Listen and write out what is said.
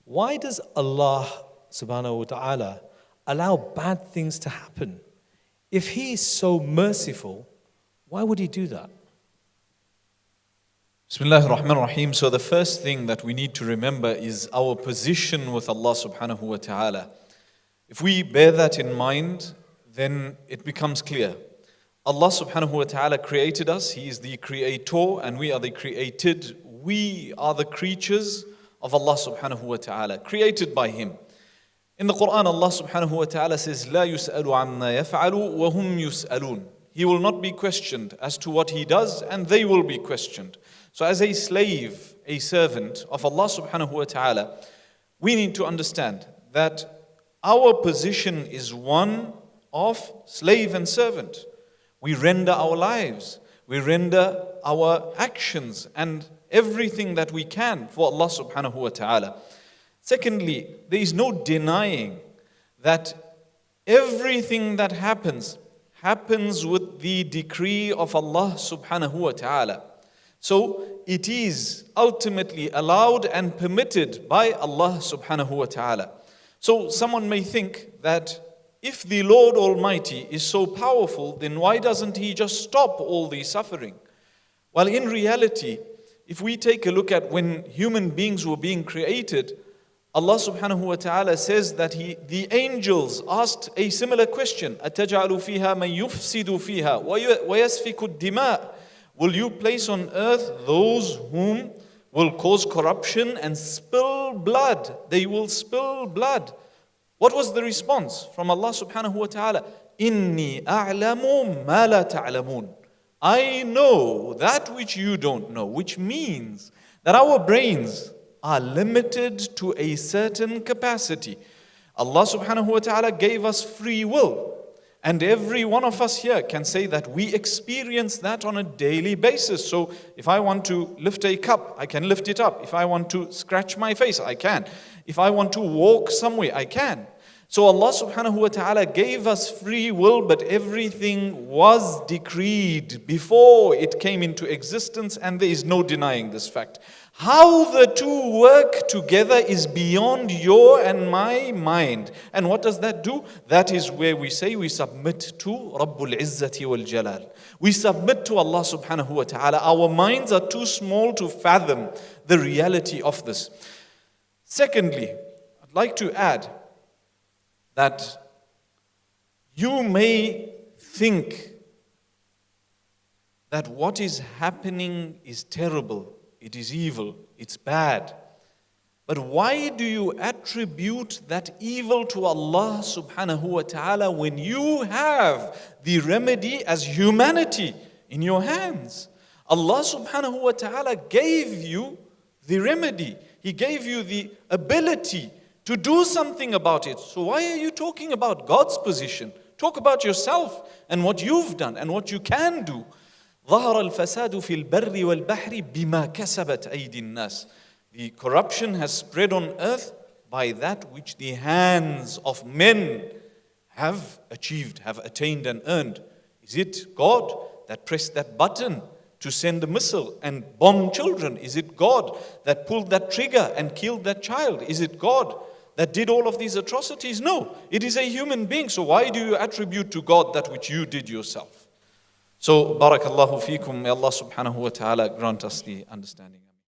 Why does Allah subhanahu wa ta'ala allow bad things to happen? If He is so merciful, why would He do that? Bismillah ar-Rahman ar-Rahim. So the first thing that we need to remember is our position with Allah subhanahu wa ta'ala. If we bear that in mind, then it becomes clear. Allah subhanahu wa ta'ala created us. He is the creator and we are the created. We are the creatures of Allah subhanahu wa ta'ala, created by Him. In the Quran, Allah subhanahu wa ta'ala says, لا يسأل عما يفعل وهم يسألون. He will not be questioned as to what He does, and they will be questioned. So as a slave, a servant of Allah subhanahu wa ta'ala, we need to understand that our position is one of slave and servant. We render our lives, we render our actions and everything that we can for Allah subhanahu wa ta'ala. Secondly, there is no denying that everything that happens with the decree of Allah subhanahu wa ta'ala. So it is ultimately allowed and permitted by Allah subhanahu wa ta'ala. So someone may think that if the Lord Almighty is so powerful, then why doesn't He just stop all the suffering? Well, in reality, if we take a look at when human beings were being created, Allah subhanahu wa ta'ala says that the angels asked a similar question. أَتَجْعَلُ فِيهَا مَنْ يُفْسِدُ فِيهَا وَيَسْفِكُ الدِّمَاءِ. Will you place on earth those whom will cause corruption and spill blood? They will spill blood. What was the response from Allah subhanahu wa ta'ala? إِنِّي أَعْلَمُ مَا لَا تَعْلَمُونَ. I know that which you don't know, which means that our brains are limited to a certain capacity. Allah subhanahu wa ta'ala gave us free will. And every one of us here can say that we experience that on a daily basis. So if I want to lift a cup, I can lift it up. If I want to scratch my face, I can. If I want to walk somewhere, I can. So Allah subhanahu wa ta'ala gave us free will, but everything was decreed before it came into existence, and there is no denying this fact. How the two work together is beyond your and my mind. And what does that do? That is where we say we submit to Rabbul Izzati wal Jalal. We submit to Allah subhanahu wa ta'ala. Our minds are too small to fathom the reality of this. Secondly, I'd like to add that you may think that what is happening is terrible. It is evil, it's bad. But why do you attribute that evil to Allah subhanahu wa ta'ala when you have the remedy as humanity in your hands? Allah subhanahu wa ta'ala gave you the remedy. He gave you the ability to do something about it. So why are you talking about God's position? Talk about yourself and what you've done and what you can do. ظهر الفساد في البر والبحر بما كسبت أيدي الناس. The corruption has spread on earth by that which the hands of men have achieved, have attained and earned. Is it God that pressed that button to send a missile and bomb children? Is it God that pulled that trigger and killed that child? Is it God that did all of these atrocities? No, it is a human being. So why do you attribute to God that which you did yourself? So, barakallahu feekum, may Allah subhanahu wa ta'ala grant us the understanding.